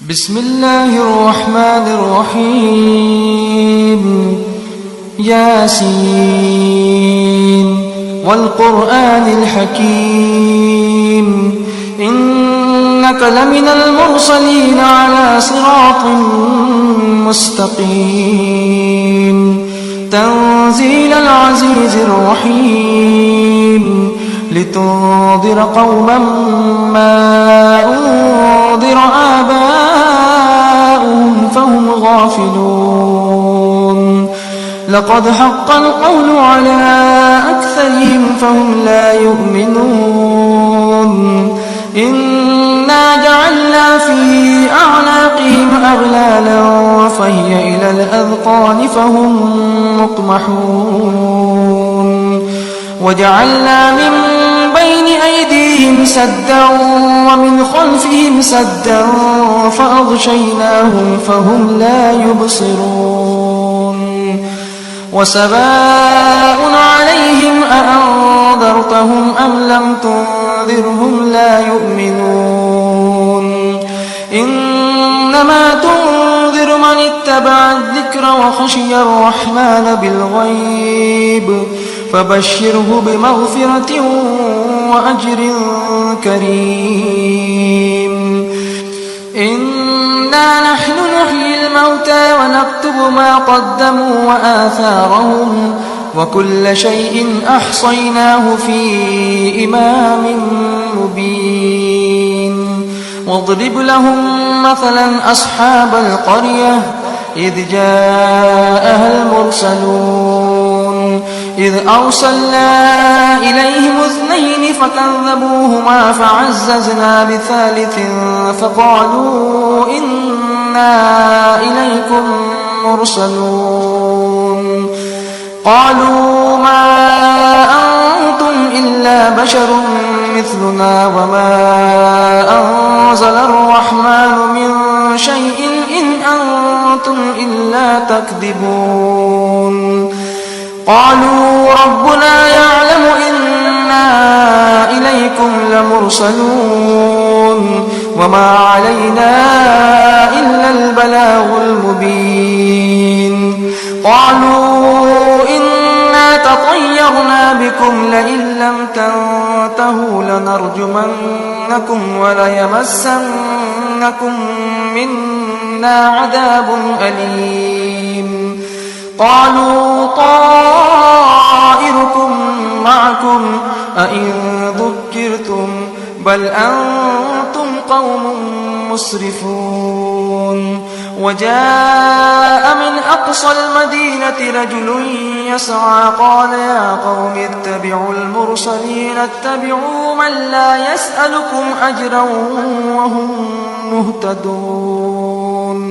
بسم الله الرحمن الرحيم ياسين والقرآن الحكيم إنك لمن المرسلين على صراط مستقيم تنزيل العزيز الرحيم لتنذر قوما ما أنذر آباؤهم فهم غافلون لقد حق القول على أكثرهم فهم لا يؤمنون إنا جعلنا في أعناقهم أغلالا فهي إلى الأذقان فهم مقمحون وجعلنا من بين أيديهم سدا ومن خلفهم سدا فأغشيناهم فهم لا يبصرون وسواء عليهم أأنذرتهم أم لم تنذرهم لا يؤمنون إنما تنذر من اتبع الذكر وخشي الرحمن بالغيب فبشره بمغفرة وأجر كريم إنا نحن نحيي الموتى ونكتب ما قدموا وآثارهم وكل شيء أحصيناه في إمام مبين واضرب لهم مثلا أصحاب القرية إذ جاءها المرسلون إذ أرسلنا إليهم اثنين فكذبوهما فعززنا بثالث فقالوا إنا إليكم مرسلون قالوا ما أنتم إلا بشر مثلنا وما أنزل الرحمن من شيء إن أنتم إلا تكذبون قالوا ربنا يعلم إنا إليكم لمرسلون وما علينا إلا البلاغ المبين قالوا إنا تطيرنا بكم لئن لم تنتهوا لنرجمنكم وليمسنكم منا عذاب أليم قالوا طائركم معكم أئن ذكرتم بل أنتم قوم مسرفون وجاء من أقصى المدينة رجل يسعى قال يا قوم اتبعوا المرسلين اتبعوا من لا يسألكم أجرا وهم مهتدون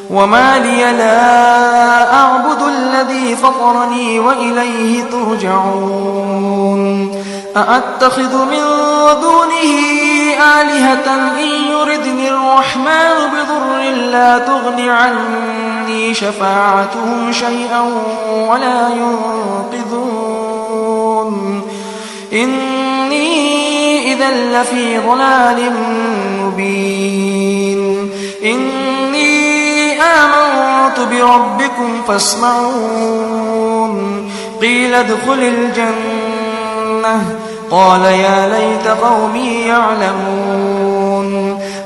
وما لي لا أعبد الذي فطرني وإليه ترجعون أأتخذ من دونه آلهة إن يردني الرحمن بضر لا تغن عني شفاعتهم شيئا ولا ينقذون إني إذا لفي ضلال مبين إني آمنت بربكم فاسمعون قيل ادخل الجنة قال يا ليت قومي يعلمون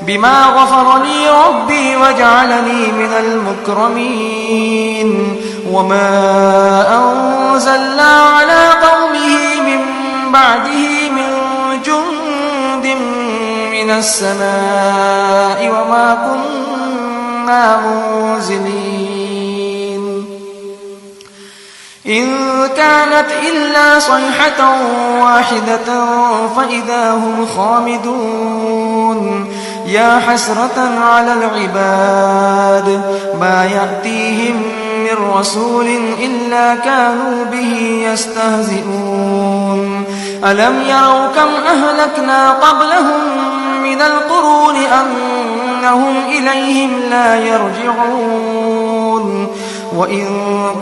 بما غفر لي ربي وجعلني من المكرمين وما أنزلنا على قومه من بعده من جند من السماء وما كنا منزلين إن كانت إلا صيحة واحدة فإذا هم خامدون يا حسرة على العباد ما يأتيهم من رسول إلا كانوا به يستهزئون ألم يروا كم أهلكنا قبلهم من القرون أنهم إليهم لا يرجعون وإن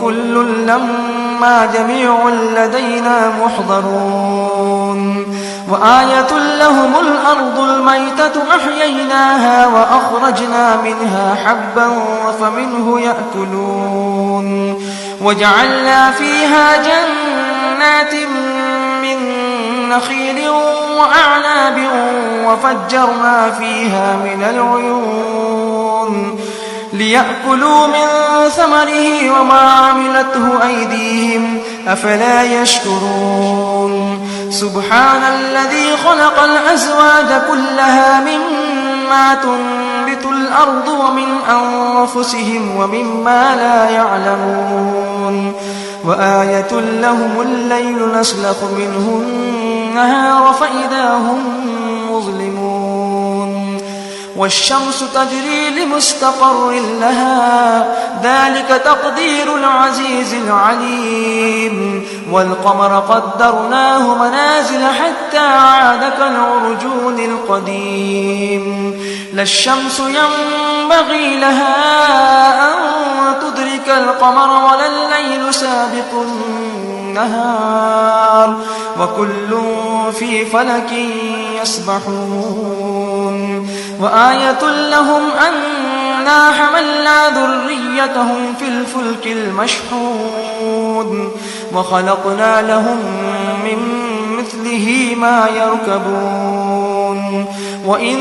كل لما جميع لدينا محضرون وآية لهم الأرض الميتة أحييناها وأخرجنا منها حبا فمنه يأكلون وجعلنا فيها جنات من نخيل وأعناب وفجرنا فيها من العيون ليأكلوا من ثمره وما عملته أيديهم أفلا يشكرون سبحان الذي خلق الأزواج كلها مما تنبت الأرض ومن أنفسهم ومما لا يعلمون وآية لهم الليل نسلخ منه النهار فإذا هم مظلمون والشمس تجري لمستقر لها ذلك تقدير العزيز العليم والقمر قدرناه منازل حتى عاد كالعرجون القديم لا الشمس ينبغي لها أن تدرك القمر ولا الليل سابق النهار وكل في فلك يسبحون وآية لهم أنا حملنا ذريتهم في الفلك المشحون وخلقنا لهم من مثله ما يركبون وإن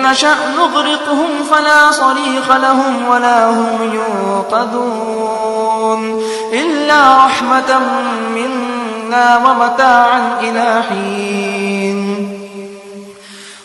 نشأ نغرقهم فلا صريخ لهم ولا هم ينقذون إلا رحمة منا ومتاعا إلى حين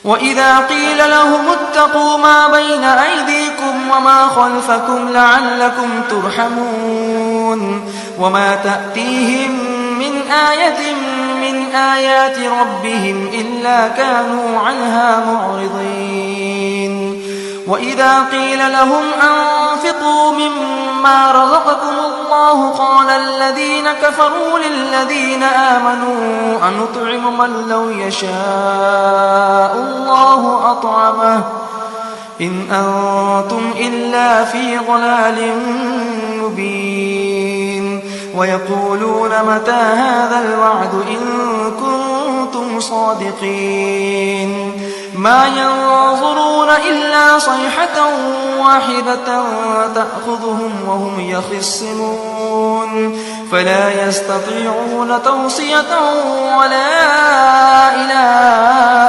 وإذا قيل لهم اتقوا ما بين أيديكم وما خلفكم لعلكم ترحمون وما تأتيهم من آية من آيات ربهم إلا كانوا عنها معرضين وإذا قيل لهم أنفقوا مما رزقكم الله قال الذين كفروا للذين آمنوا أنطعم من لو يشاء الله أطعمه إن أنتم إلا في ضلال مبين ويقولون متى هذا الوعد إن كنتم صادقين ما ينظرون إلا صيحة واحدة تأخذهم وهم يخصمون فلا يستطيعون توصية ولا إلى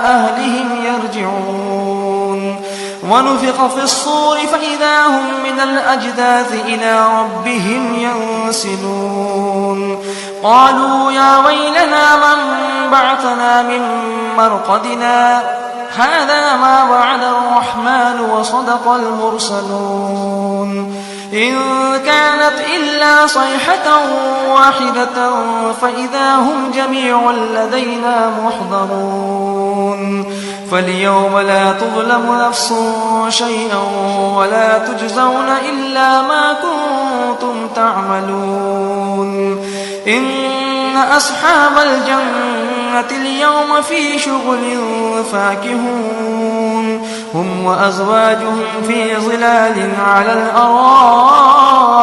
أهلهم يرجعون ونفخ في الصور فإذا هم من الأجداث إلى ربهم ينسلون قالوا يا ويلنا من بعثنا من مرقدنا هذا ما وعد الرحمن وصدق المرسلون إن كانت إلا صيحة واحدة فإذا هم جميع لدينا محضرون فاليوم لا تظلم نفس شيئا ولا تجزون إلا ما كنتم تعملون إن أصحاب الجنة اليوم في شغل فاكهون هم وأزواجهم في ظلال على الأرائك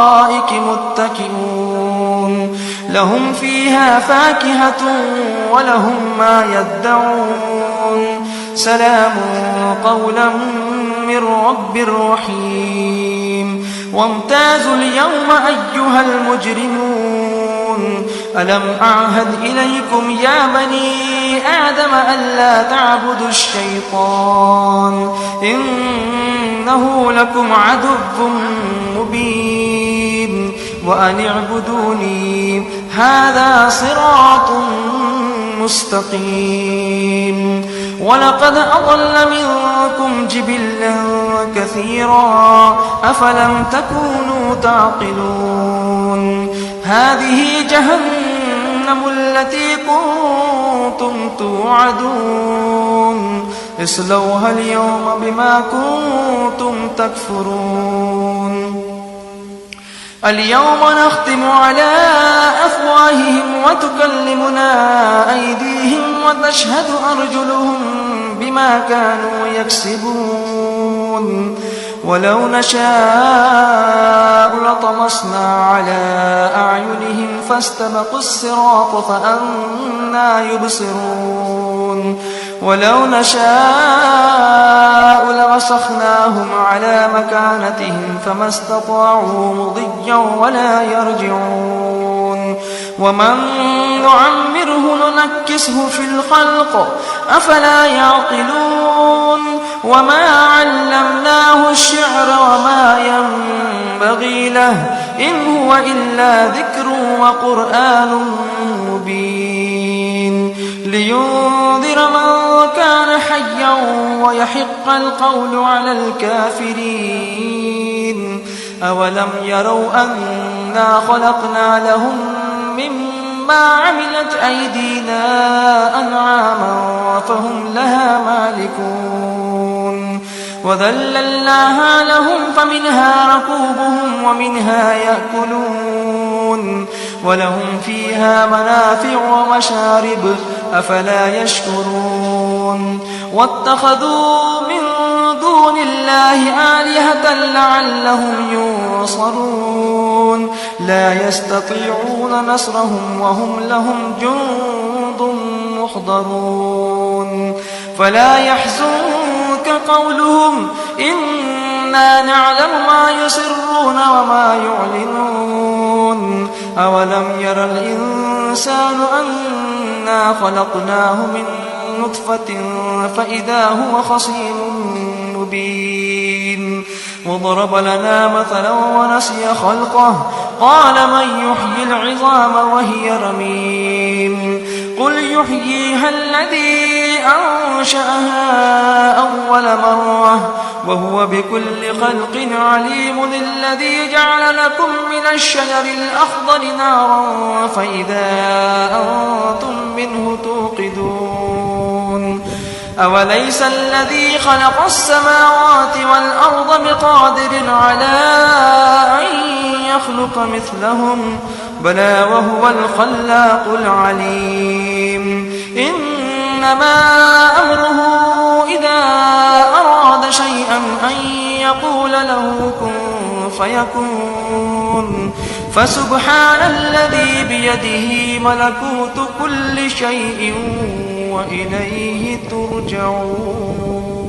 متكئون لهم فيها فاكهة ولهم ما يدعون سلام قولا من رب رحيم وامتازوا اليوم أيها المجرمون ألم أعهد إليكم يا بني آدم ألا تعبدوا الشيطان إنه لكم عدو مبين وأن اعبدوني هذا صراط مستقيم ولقد أضل منكم جبلا كثيرا أفلم تكونوا تعقلون هذه جهنم التي كنتم توعدون اصلوها اليوم بما كنتم تكفرون اليوم نختم على أفواههم وتكلمنا أيديهم وتشهد أرجلهم بما كانوا يكسبون ولو نشاء لطمسنا على أعينهم فاستبقوا الصراط فأنى يبصرون ولو نشاء لمسخناهم على مكانتهم فما استطاعوا مضيا ولا يرجعون ومن نعمره ننكسه في الخلق أفلا يعقلون وما علمناه الشعر وما ينبغي له إن هو إلا ذكر وقرآن مبين لينذر من كان حيا ويحق القول على الكافرين أولم يروا أنا خلقنا لهم مما عملت أيدينا أنعاما فهم لها مالكون وذللناها لهم فمنها ركوبهم ومنها يأكلون ولهم فيها منافع ومشارب أفلا يشكرون واتخذوا من دون الله آلهة لعلهم ينصرون لا يستطيعون نصرهم وهم لهم جند محضرون فلا يحزنك قولهم إنا نعلم ما يسرون وما يعلنون أولم ير الإنسان أنا خلقناه من نطفة فإذا هو خصيم مبين وضرب لنا مثلا ونسي خلقه قال من يحيي العظام وهي رميم قل يحييها الذي أنشأها أول مرة وهو بكل خلق عليم الذي جعل لكم من الشجر الأخضر نارا فإذا أنتم منه توقدون أوليس الذي خلق السماوات والأرض بقادر على أن يخلق مثلهم بلى وهو الخلاق العليم إنما أمره إذا أراد شيئا أن يقول له كن فيكون فسبحان الذي بيده ملكوت كل شيء وإليه ترجعون